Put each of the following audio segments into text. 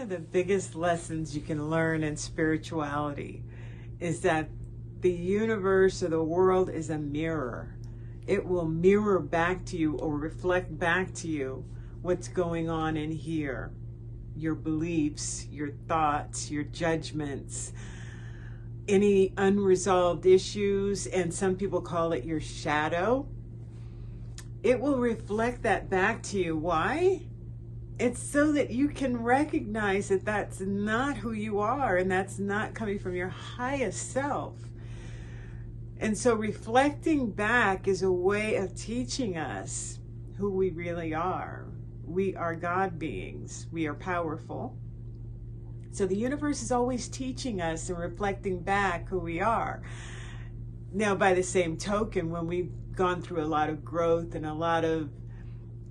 of the biggest lessons you can learn in spirituality is that the universe or the world is a mirror. It will mirror back to you or reflect back to you what's going on in here. Your beliefs, your thoughts, your judgments, any unresolved issues, and some people call it your shadow. It will reflect that back to you. Why? It's so that you can recognize that that's not who you are and that's not coming from your highest self. And so reflecting back is a way of teaching us who we really are. We are God beings. We are powerful. So the universe is always teaching us and reflecting back who we are. Now, by the same token, when we've gone through a lot of growth and a lot of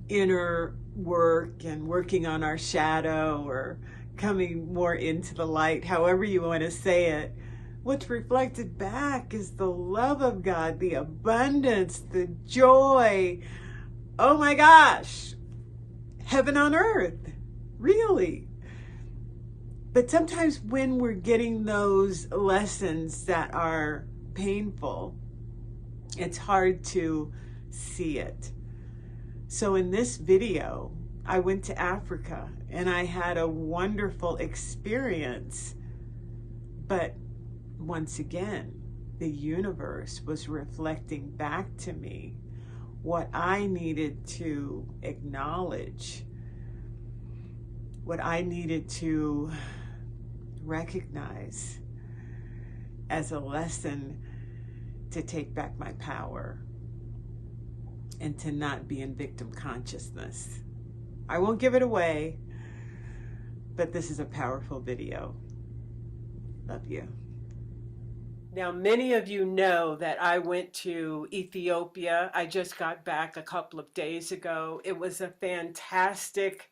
inner work and working on our shadow or coming more into the light, however you want to say it, what's reflected back is the love of God, the abundance, the joy. Oh my gosh, heaven on earth, really. But sometimes when we're getting those lessons that are painful, it's hard to see it. So in this video, I went to Africa and I had a wonderful experience. But once again, the universe was reflecting back to me what I needed to acknowledge, what I needed to recognize as a lesson to take back my power and to not be in victim consciousness. I won't give it away, but this is a powerful video. Love you. Now, many of you know that I went to Ethiopia. I just got back a couple of days ago. It was a fantastic,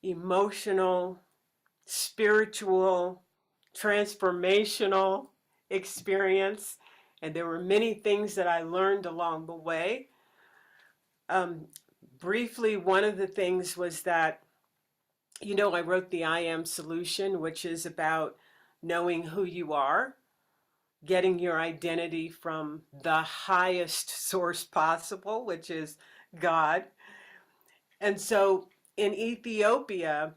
emotional, spiritual, transformational experience. And there were many things that I learned along the way. Briefly, one of the things was that, I wrote the I Am Solution, which is about knowing who you are, getting your identity from the highest source possible, which is God. And so in Ethiopia,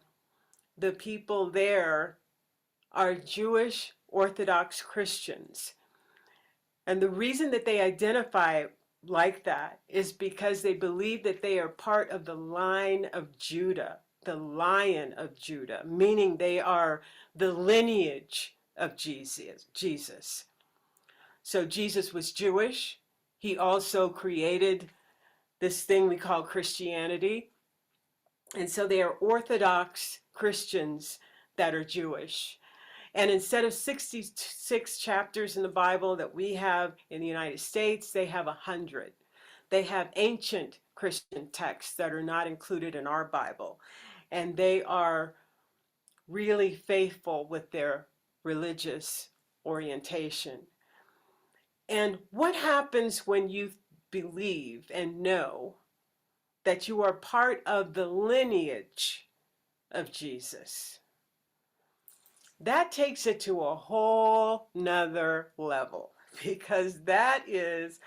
the people there are Jewish Orthodox Christians. And the reason that they identify like that is because they believe that they are part of the line of Judah, the Lion of Judah, meaning they are the lineage of Jesus. So Jesus was Jewish. He also created this thing we call Christianity. And so they are Orthodox Christians that are Jewish. And instead of 66 chapters in the Bible that we have in the United States, they have 100. They have ancient Christian texts that are not included in our Bible. And they are really faithful with their religious orientation. And what happens when you believe and know that you are part of the lineage of Jesus? That takes it to a whole nother level, because that is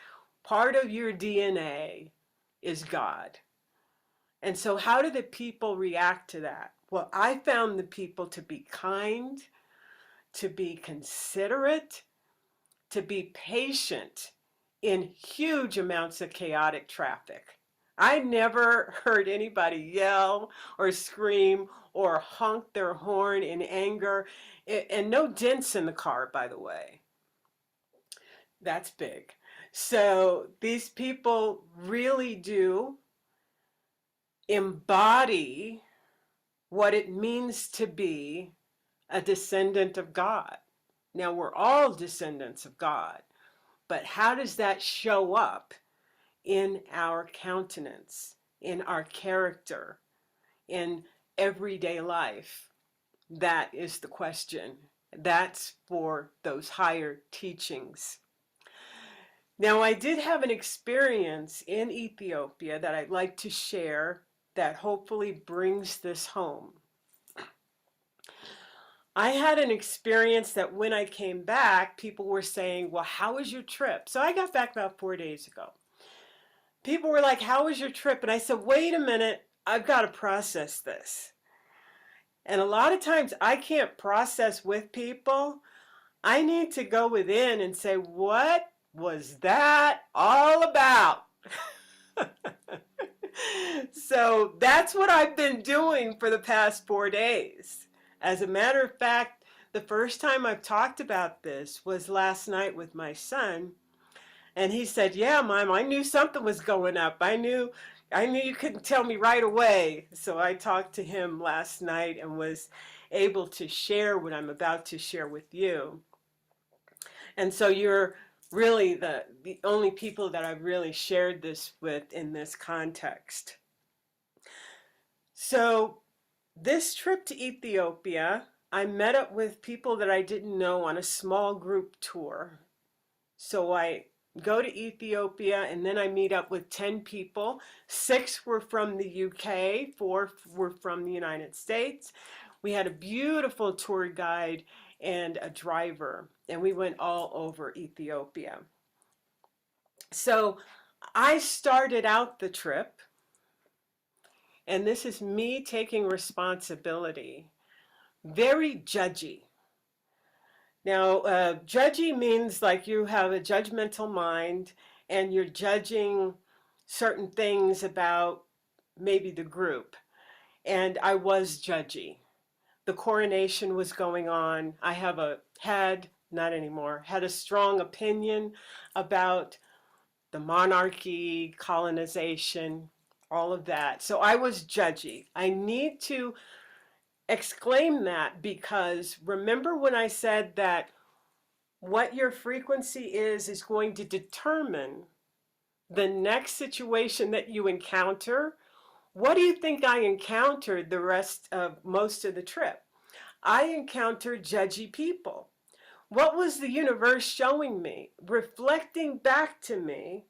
part of your DNA is God. And so how do the people react to that? Well, I found the people to be kind, to be considerate, to be patient in huge amounts of chaotic traffic. I never heard anybody yell or scream or honk their horn in anger, and no dents in the car, by the way. That's big. So these people really do embody what it means to be a descendant of God. Now, we're all descendants of God, but how does that show up in our countenance, in our character, in everyday life? That is the question. That's for those higher teachings. Now, I did have an experience in Ethiopia that I'd like to share that hopefully brings this home. I had an experience that when I came back, people were saying, well, how was your trip? So I got back about 4 days ago. People were like, how was your trip? And I said, wait a minute, I've got to process this. And a lot of times I can't process with people. I need to go within and say, what was that all about? So that's what I've been doing for the past 4 days. As a matter of fact, the first time I've talked about this was last night with my son. And he said, yeah, Mom, I knew something was going up. I knew you couldn't tell me right away. So I talked to him last night and was able to share what I'm about to share with you. And so you're really the only people that I've really shared this with in this context. So this trip to Ethiopia, I met up with people that I didn't know on a small group tour. So I go to Ethiopia and then I meet up with 10 people. 6 were from the UK, 4 were from the United States. We had a beautiful tour guide and a driver, and we went all over Ethiopia. So I started out the trip, and this is me taking responsibility, very judgy. Now, judgy means like you have a judgmental mind and you're judging certain things about maybe the group. And I was judgy. The coronation was going on. I not anymore, had a strong opinion about the monarchy, colonization, all of that. So I was judgy. I need to exclaim that because remember when I said that what your frequency is going to determine the next situation that you encounter. What do you think I encountered the rest of most of the trip? I encountered judgy people. What was the universe showing me? Reflecting back to me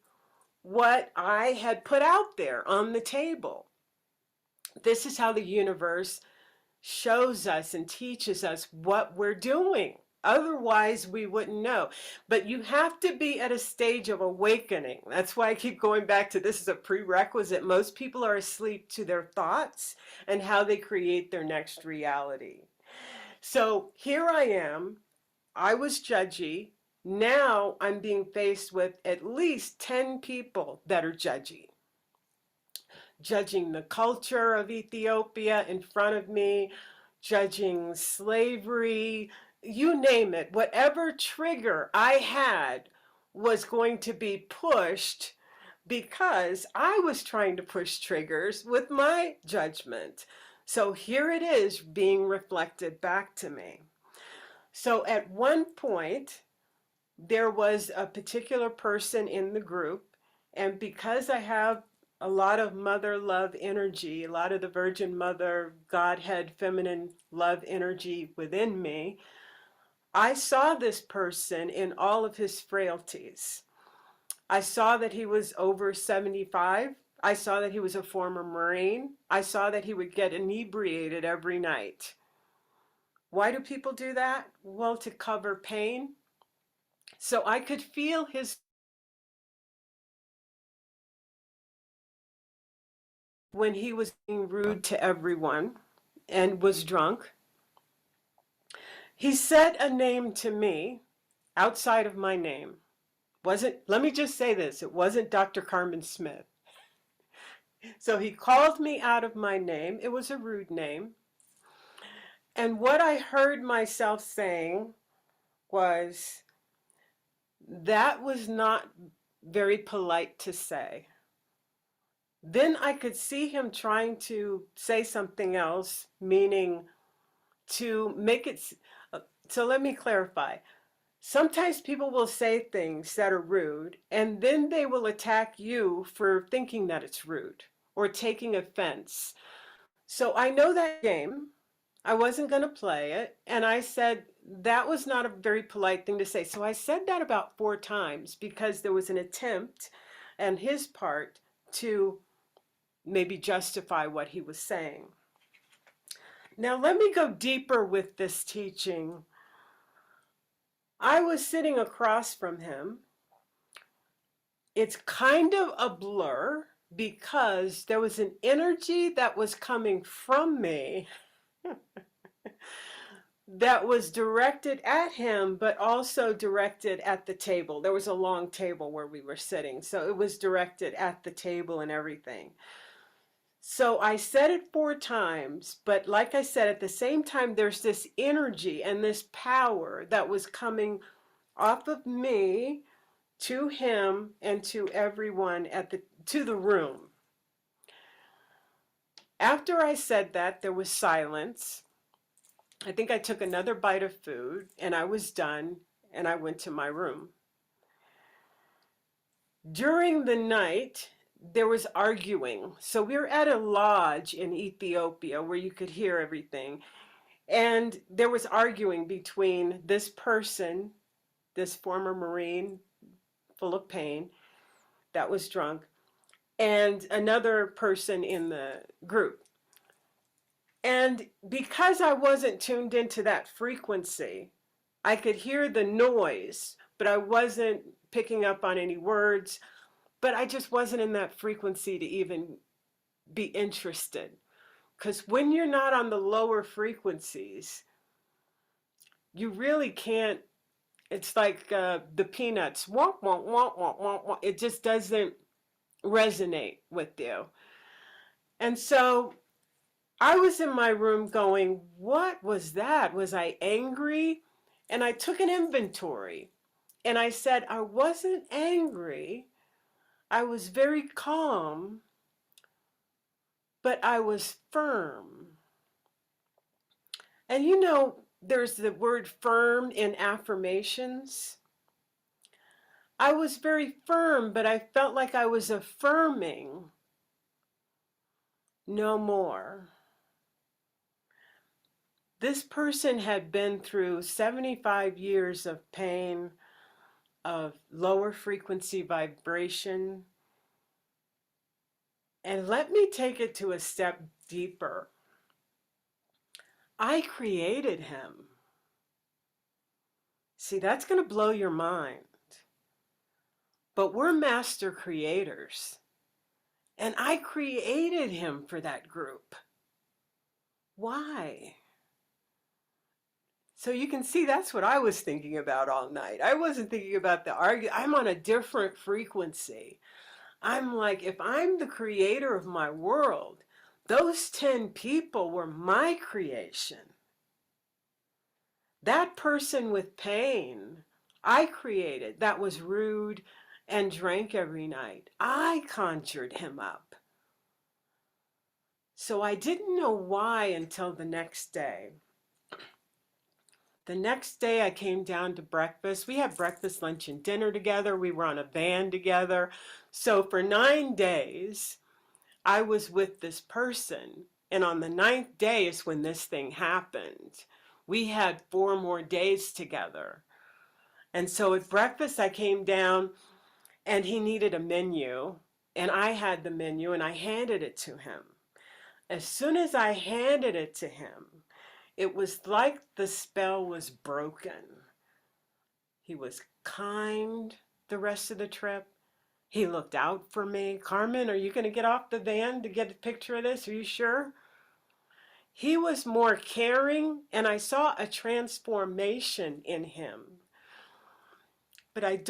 what I had put out there on the table. This is how the universe shows us and teaches us what we're doing. Otherwise, we wouldn't know. But you have to be at a stage of awakening. That's why I keep going back to this is a prerequisite. Most people are asleep to their thoughts and how they create their next reality. So here I am. I was judgy. Now I'm being faced with at least 10 people that are judgy. Judging the culture of Ethiopia in front of me, judging slavery, you name it. Whatever trigger I had was going to be pushed because I was trying to push triggers with my judgment. So here it is being reflected back to me. So at one point, there was a particular person in the group, and because I have a lot of mother love energy, a lot of the Virgin Mother, Godhead, feminine love energy within me, I saw this person in all of his frailties. I saw that he was over 75. I saw that he was a former Marine. I saw that he would get inebriated every night. Why do people do that? Well, to cover pain. So I could feel his when he was being rude to everyone and was drunk. He said a name to me outside of my name. Let me just say this, it wasn't Dr. Carmen Smith. So he called me out of my name. It was a rude name. And what I heard myself saying was, that was not very polite to say. Then I could see him trying to say something else, meaning to make it, so let me clarify. Sometimes people will say things that are rude, and then they will attack you for thinking that it's rude or taking offense. So I know that game. I wasn't going to play it. And I said, that was not a very polite thing to say. So I said that about 4 times because there was an attempt on his part to maybe justify what he was saying. Now, let me go deeper with this teaching. I was sitting across from him. It's kind of a blur because there was an energy that was coming from me that was directed at him, but also directed at the table. There was a long table where we were sitting, so it was directed at the table and everything. So I said it 4 times, but like I said, at the same time, there's this energy and this power that was coming off of me to him and to everyone to the room. After I said that, there was silence. I think I took another bite of food and I was done and I went to my room. During the night, there was arguing. So we were at a lodge in Ethiopia where you could hear everything. And there was arguing between this person, this former Marine full of pain that was drunk, and another person in the group. And because I wasn't tuned into that frequency, I could hear the noise, but I wasn't picking up on any words, but I just wasn't in that frequency to even be interested. Because when you're not on the lower frequencies, you really can't, it's like the Peanuts, womp, womp, womp, womp, womp, womp. It just doesn't resonate with you. And so I was in my room going, what was that? Was I angry? And I took an inventory and I said, I wasn't angry. I was very calm, but I was firm. And you know, there's the word firm in affirmations. I was very firm, but I felt like I was affirming no more. This person had been through 75 years of pain, of lower frequency vibration. And let me take it to a step deeper. I created him. See, that's going to blow your mind. But we're master creators. And I created him for that group. Why? So you can see that's what I was thinking about all night. I wasn't thinking about the argument. I'm on a different frequency. I'm like, if I'm the creator of my world, those 10 people were my creation. That person with pain, I created, that was rude and drank every night. I conjured him up. So I didn't know why until the next day. The next day I came down to breakfast. We had breakfast, lunch, and dinner together. We were on a van together. So for 9 days, I was with this person. And on the 9th day is when this thing happened. We had 4 more days together. And so at breakfast, I came down and he needed a menu. And I had the menu and I handed it to him. As soon as I handed it to him, it was like the spell was broken. He was kind the rest of the trip. He looked out for me. Carmen, are you going to get off the van to get a picture of this? Are you sure? He was more caring, and I saw a transformation in him. But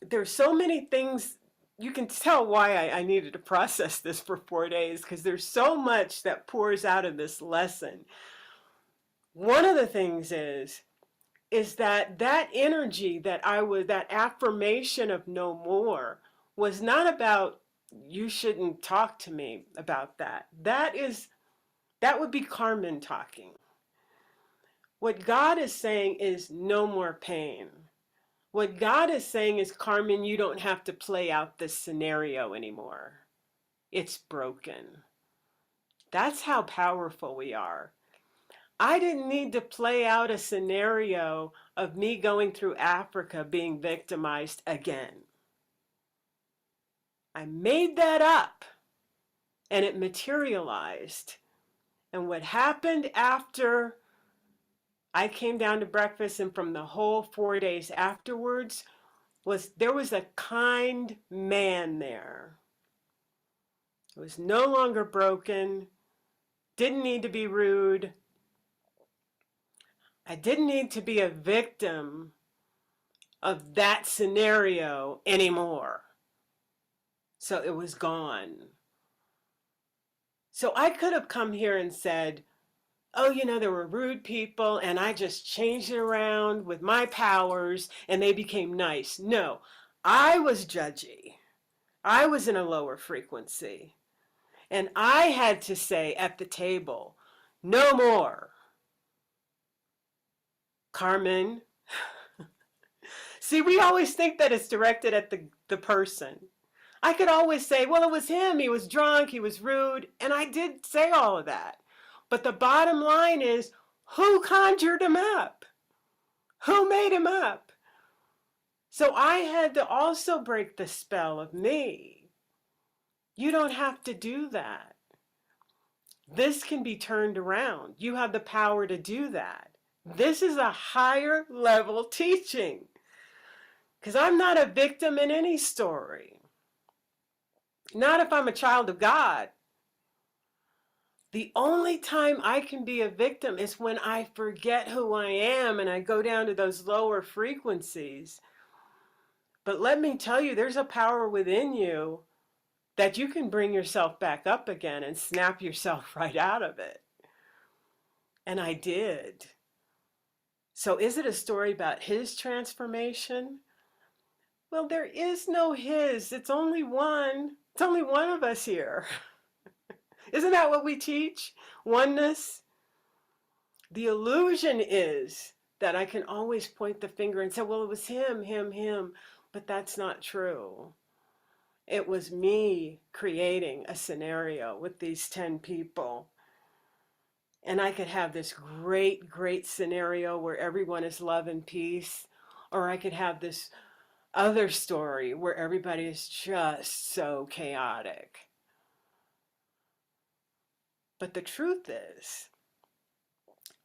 there's so many things, you can tell why I needed to process this for 4 days, because there's so much that pours out of this lesson. One of the things is that energy that affirmation of no more was not about, you shouldn't talk to me about that. That would be Carmen talking. What God is saying is no more pain. What God is saying is, Carmen, you don't have to play out this scenario anymore. It's broken. That's how powerful we are. I didn't need to play out a scenario of me going through Africa being victimized again. I made that up and it materialized. And what happened after I came down to breakfast and from the whole 4 days afterwards was there was a kind man there. It was no longer broken, didn't need to be rude. I didn't need to be a victim of that scenario anymore. So it was gone. So I could have come here and said, oh, there were rude people and I just changed it around with my powers and they became nice. No, I was judgy. I was in a lower frequency. And I had to say at the table, no more. Carmen. See, we always think that it's directed at the person. I could always say, well, it was him. He was drunk. He was rude. And I did say all of that. But the bottom line is, who conjured him up? Who made him up? So I had to also break the spell of me. You don't have to do that. This can be turned around. You have the power to do that. This is a higher level teaching. Because I'm not a victim in any story. Not if I'm a child of God. The only time I can be a victim is when I forget who I am and I go down to those lower frequencies. But let me tell you, there's a power within you that you can bring yourself back up again and snap yourself right out of it. And I did. So is it a story about his transformation? Well, there is no his. It's only one. It's only one of us here. Isn't that what we teach? Oneness? The illusion is that I can always point the finger and say, well, it was him, him, him. But that's not true. It was me creating a scenario with these 10 people. And I could have this great, great scenario where everyone is love and peace. Or I could have this other story where everybody is just so chaotic. But the truth is,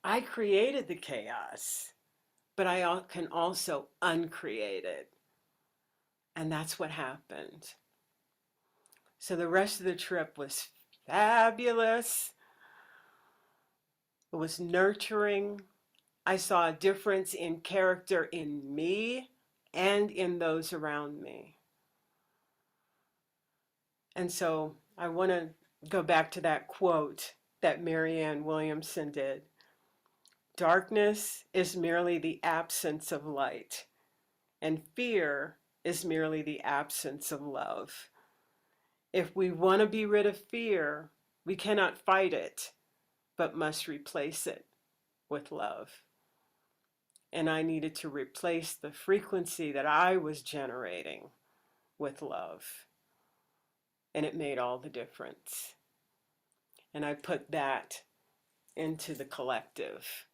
I created the chaos, but I can also uncreate it. And that's what happened. So the rest of the trip was fabulous. It was nurturing. I saw a difference in character in me and in those around me. And so I want to go back to that quote that Marianne Williamson did. Darkness is merely the absence of light, and fear is merely the absence of love. If we want to be rid of fear, we cannot fight it, but must replace it with love. And I needed to replace the frequency that I was generating with love. And it made all the difference. And I put that into the collective.